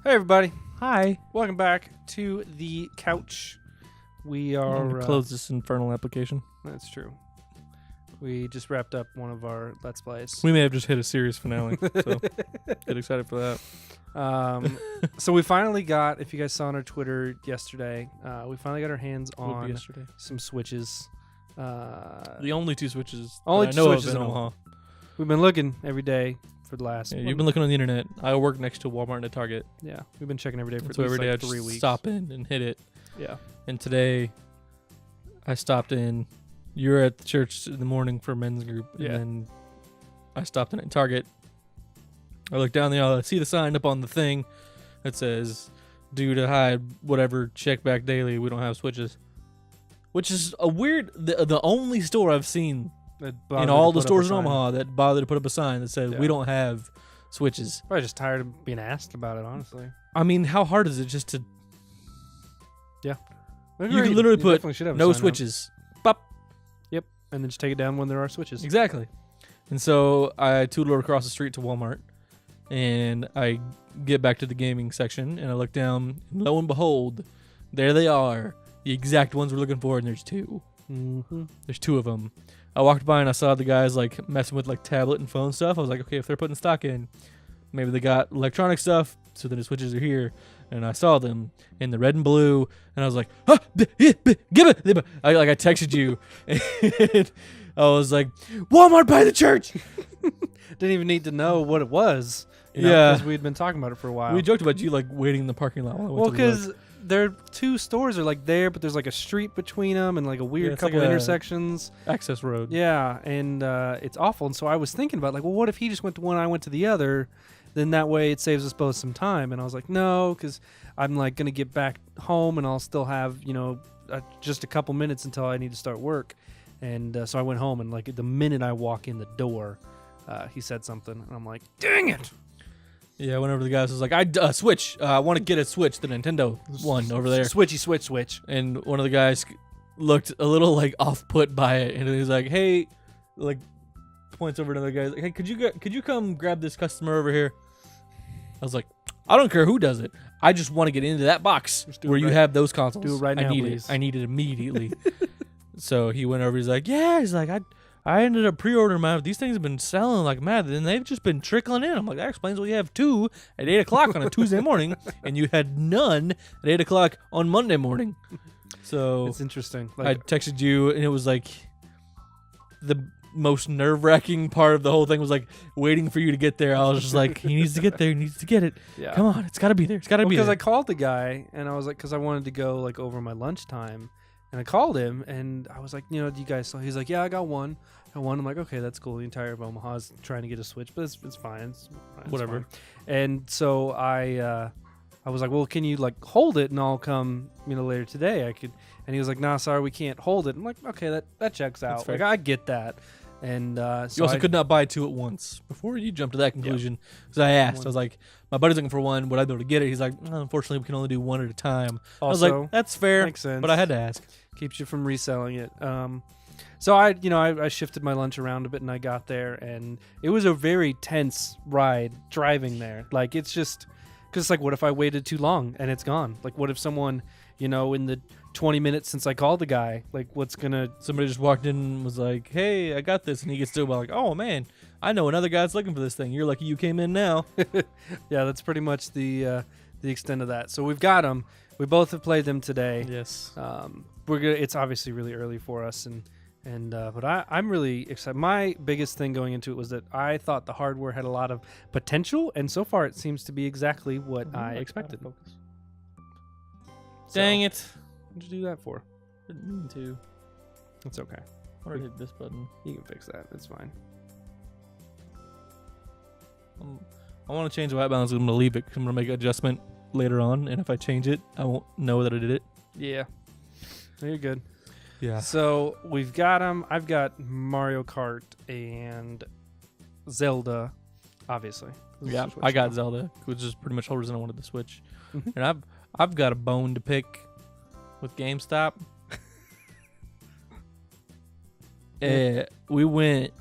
Hey everybody, Hi. welcome back to the couch. We I'm are gonna close this infernal application. That's true. We just wrapped up one of our Let's Plays. We may have just hit a series finale, so get excited for that. So we finally got, if you guys saw on our Twitter yesterday, we finally got our hands Would be on yesterday. some Switches. The only two Switches Only that I two know Switches of in in Omaha. We've been looking every day for the last. Yeah, you've been looking on the internet. I work next to Walmart and a Target, Yeah, we've been checking every day for so at least every day like I 3 just weeks. stop in and hit it. Yeah. And today, I stopped in. You were at the church in the morning for men's group, and Yeah. then I stopped in at Target. I look down the aisle. I see the sign up on the thing that says, "Due to hide whatever, check back daily. We don't have Switches," which is a weird. The only store I've seen in all the stores in Omaha that bothered to put up a sign that said, Yeah. "We don't have Switches." Probably just tired of being asked about it, honestly. I mean, how hard is it just to? You Agreed. can literally put definitely should have a No sign up. Switches. And then just take it down when there are switches. Exactly. And so I tootled across the street to Walmart, and I get back to the gaming section, and I look down, and lo and behold, there they are, the exact ones we're looking for, and there's two. Mm-hmm. There's two of them. I walked by and I saw the guys like messing with like tablet and phone stuff. I was like, okay, if they're putting stock in, maybe they got electronic stuff, so then the Switches are here. And I saw them in the red and blue, and I was like, give it. I texted you, and I was like, Walmart by the church. Didn't even need to know what it was. Yeah. Because we'd been talking about it for a while. We joked about you like waiting in the parking lot. While I went Well, to look. because there are two stores are like there, but there's like a street between them and like a Yeah, weird it's couple like a- intersections. Access Road. Yeah, and it's awful. And so I was thinking about like, well, what if he just went to one, I went to the other? Then that way it saves us both some time. And I was like, no, because I'm like gonna get back home and I'll still have just a couple minutes until I need to start work. And so I went home and like the minute I walk in the door, he said something, and I'm like, dang it. Yeah, I went over to the guys. Was like, I Switch. I want to get a Switch, the Nintendo one over there. Switchy switch. And one of the guys looked a little like off put by it, and he was like, "Hey," like points over to another guy. Like, "Hey, could you come grab this customer over here?" I was like, "I don't care who does it. I just want to get into that box Just do where it you right- have those consoles. do it right I now, need please." it. I need it immediately." So he went over. He's like, "Yeah." He's like, I ended up pre-ordering mine. These things have been selling like mad, and they've just been trickling in. I'm like, that explains why you have two at 8 o'clock on a Tuesday morning, and you had none at 8 o'clock on Monday morning. So It's interesting. I Like, texted you, and it was like the most nerve-wracking part of the whole thing was like waiting for you to get there. I was just like, he needs to get there. He needs to get it. yeah. Come on, it's got to be there. It's got to be Because there. I called the guy and I was like, because I wanted to go like over my lunchtime, and I called him and I was like, do you guys? So he's like, yeah, I got one. I'm like, okay, that's cool. The entire of Omaha's trying to get a Switch, but it's fine. It's Whatever. fine. And so I was like, well, can you like hold it and I'll come later today? I could. And he was like, nah, sorry, we can't hold it. I'm like, okay, that checks That's out. fair. Like I get that. And so You also I- could not buy two at once before you jumped to that conclusion. Because I asked, I was like, my buddy's looking for one. Would I be able to get it? He's like, unfortunately, we can only do one at a time. I was also like, that's fair, makes sense. but I had to ask. Keeps you from reselling it. So I shifted my lunch around a bit and I got there, and it was a very tense ride driving there. Like it's just because it's like, what if I waited too long and it's gone? Like what if someone in the 20 minutes since I called the guy, like what's gonna? Somebody just walked in and was like, hey, I got this. And he gets to like, oh, man, I know another guy's looking for this thing. You're lucky you came in now. Yeah, that's pretty much the extent of that. So we've got them. We both have played them today. Yes. It's obviously really early for us, but I'm really excited. My biggest thing going into it was that I thought the hardware had a lot of potential, and so far it seems to be exactly what I expected. Dang it. What'd you do that for? Didn't mean to. It's okay. I already hit this button. You can fix that. It's fine. I want to change the white balance. I'm going to leave it 'cause I'm going to make an adjustment later on. And if I change it, I won't know that I did it. Yeah. You're good. Yeah. So we've got them. I've got Mario Kart and Zelda, obviously. This is Yeah, just what I you got know. Zelda, which is pretty much the whole reason I wanted the Switch. Mhm. And I've got a bone to pick with GameStop. We went.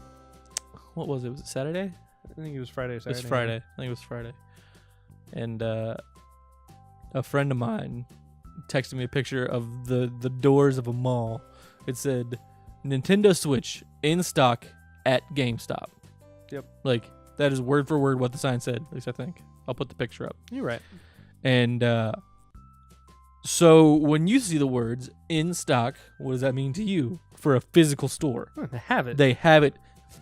What was it? Was it Saturday? I think it was Friday or It Saturday. was Friday. I think it was Friday. And a friend of mine texted me a picture of the doors of a mall. It said Nintendo Switch in stock at GameStop. Yep. Like, that is word for word what the sign said, at least I think. I'll put the picture up. You're right. And so when you see the words in stock, what does that mean to you for a physical store? They have it. They have it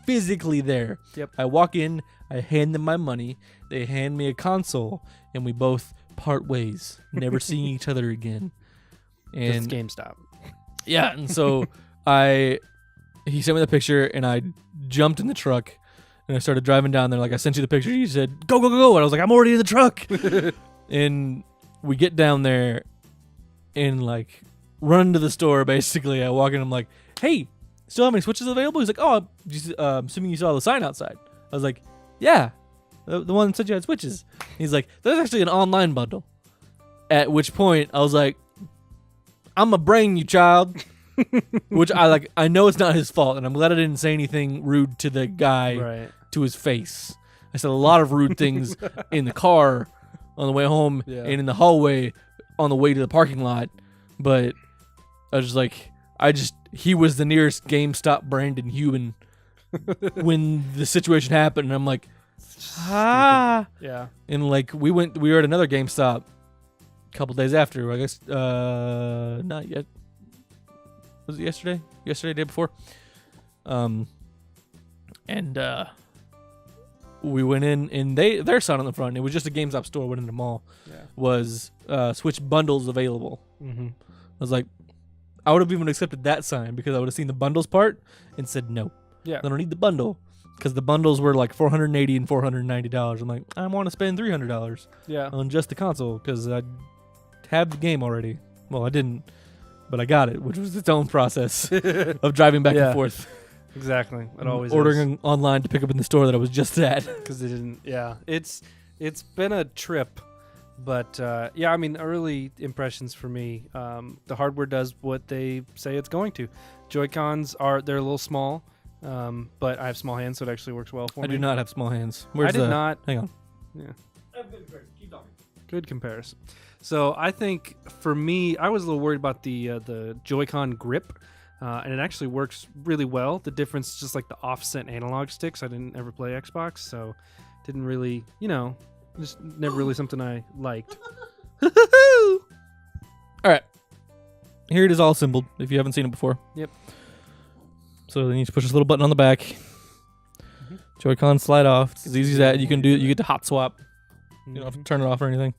physically there. Yep. I walk in, I hand them my money, they hand me a console, and we both part ways, never seeing each other again. It's And GameStop. yeah, and so he sent me the picture, and I jumped in the truck, and I started driving down there. Like, I sent you the picture. He said, go, go, go, go. And I was like, I'm already in the truck. And we get down there and, like, run to the store, basically. I walk in, I'm like, hey, still have any Switches available? He's like, oh, I'm assuming you saw the sign outside. I was like, yeah, the one that said you had Switches. He's like, there's actually an online bundle. At which point, I was like, I'm a brain you, child. Which I know it's not his fault, and I'm glad I didn't say anything rude to the guy Right. to his face. I said a lot of rude things in the car on the way home and in the hallway on the way to the parking lot, but I was just like, he was the nearest GameStop Brandon human when the situation happened, and I'm like, Yeah. and like we were at another GameStop a couple days after, I guess, not yet. Was it yesterday? Day before? And we went in, and their sign on the front, it was just a GameStop store, went in the mall, was Switch bundles available. Mm-hmm. I was like, I would have even accepted that sign because I would have seen the bundles part and said no. Yeah. I don't need the bundle because the bundles were like $480 and $490. I'm like, I want to spend $300 Yeah. on just the console because I have the game already. Well, I didn't, but I got it, which was its own process of driving back and forth. Exactly. It always ordering online to pick up in the store that I was just at. because they didn't. Yeah. It's been a trip, but yeah. I mean, early impressions for me. The hardware does what they say it's going to. Joy-Cons they're a little small, but I have small hands, so it actually works well for me. I do not have small hands. I did not. Hang on. Yeah. Good comparison. So I think for me, I was a little worried about the Joy-Con grip, and it actually works really well. The difference is just like the offset analog sticks. I didn't ever play Xbox, so didn't really, just never really something I liked. All right. Here it is all assembled if you haven't seen it before. Yep. So then you just push this little button on the back. Mm-hmm. Joy-Con slide off. It's as easy as that. You can do it. You get to hot swap. You don't have to turn it off or anything.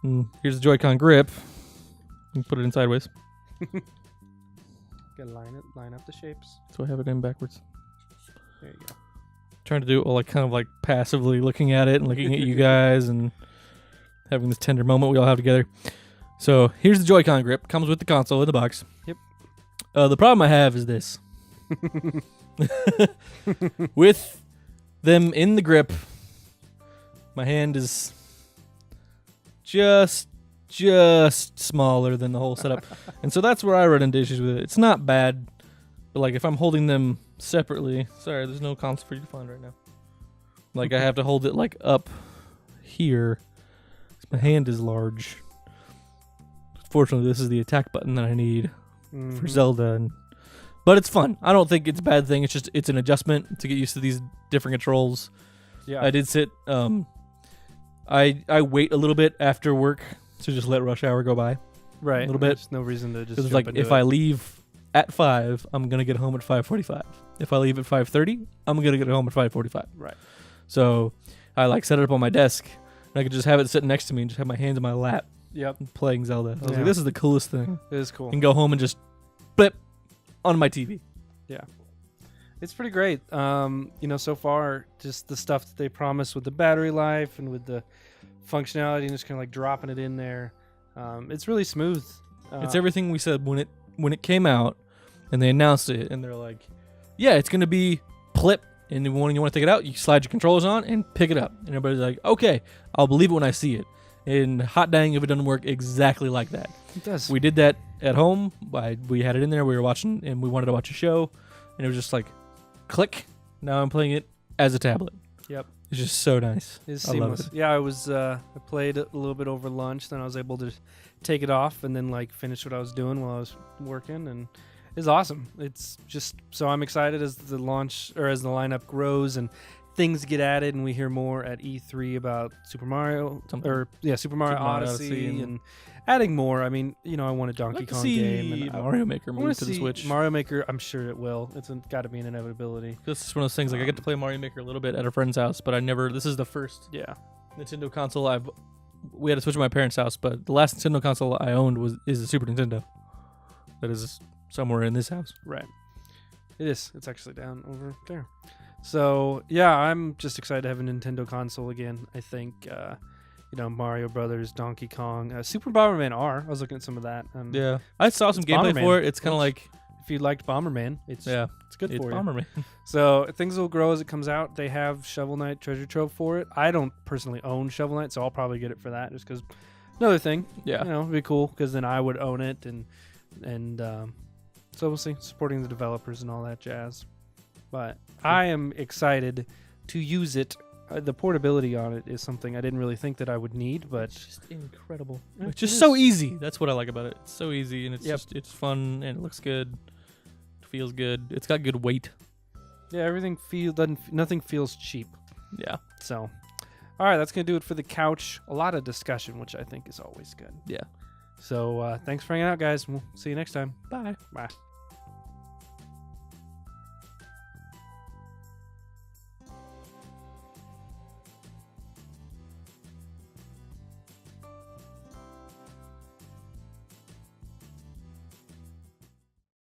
And here's the Joy-Con grip. You can put it in sideways. Gotta line up the shapes. So I have it in backwards. There you go. Trying to do it while like kind of like passively looking at it and looking at you guys and having this tender moment we all have together. So here's the Joy-Con grip. Comes with the console in the box. Yep. The problem I have is this. With them in the grip, my hand is just smaller than the whole setup. And so that's where I run into issues with it. It's not bad, but like if I'm holding them separately, sorry, there's no console for you to find right now. Like I have to hold it like up here. My hand is large. Fortunately, this is the attack button that I need for Zelda, but it's fun. I don't think it's a bad thing. It's an adjustment to get used to these different controls. Yeah. I did sit. I wait a little bit after work to just let rush hour go by. Right. A little bit. There's no reason to just. It's like if I leave at 5, I'm gonna get home at 5:45. If I leave at 5:30, I'm gonna get home at 5:45. Right. So I like set it up on my desk, and I could just have it sitting next to me and just have my hands in my lap. Yep. Playing Zelda. I was Yeah. like, this is the coolest thing. It is cool. And go home and just blip on my TV. It's pretty great. So far, just the stuff that they promised with the battery life and with the functionality and just kind of like dropping it in there. It's really smooth. It's everything we said when it came out, and they announced it, and they're like, yeah, it's gonna be plip, and when you want to take it out, you slide your controllers on and pick it up. And everybody's like, okay, I'll believe it when I see it. And hot dang if it doesn't work exactly like that. It does. We did that at home. We had it in there. We were watching, and we wanted to watch a show, and it was just like, click. Now I'm playing it as a tablet. Yep. It's just so nice. It's I love seamless. it. Yeah, I played a little bit over lunch, then I was able to take it off and then like finish what I was doing while I was working, and it's awesome. It's just so I'm excited as the launch or as the lineup grows and things get added, and we hear more at E3 about Super Mario Super Mario Odyssey and adding more. I mean, I want a Donkey I'd like to Kong see game and Mario Maker I want move to to the see Switch. Mario Maker. I'm sure it will. It's got to be an inevitability. This is one of those things. Like I get to play Mario Maker a little bit at a friend's house, but I never. This is the first Yeah. Nintendo console we had to switch to my parents' house, but the last Nintendo console I owned is a Super Nintendo. That is somewhere in this house. Right. It is. It's actually down over there. So yeah, I'm just excited to have a Nintendo console again. I think Mario Brothers, Donkey Kong, Super Bomberman R. I was looking at some of that. Yeah, I saw some It's gameplay Bomberman. for it. It's kind of like If you liked Bomberman, it's good it's for you. Bomberman. So things will grow as it comes out. They have Shovel Knight Treasure Trove for it. I don't personally own Shovel Knight, so I'll probably get it for that. Just because another thing, Yeah, it'd be cool because then I would own it and so we'll see, supporting the developers and all that jazz. But I am excited to use it. The portability on it is something I didn't really think that I would need, but it's just incredible. It It's just is. so easy. That's what I like about it. It's so easy and it's Yep. it's fun and it looks good. It feels good. It's got good weight. yeah, nothing feels cheap. Yeah, So, all right, that's gonna do it for the couch. A lot of discussion, which I think is always good. yeah. So thanks for hanging out, guys. We'll see you next time. Bye. Bye.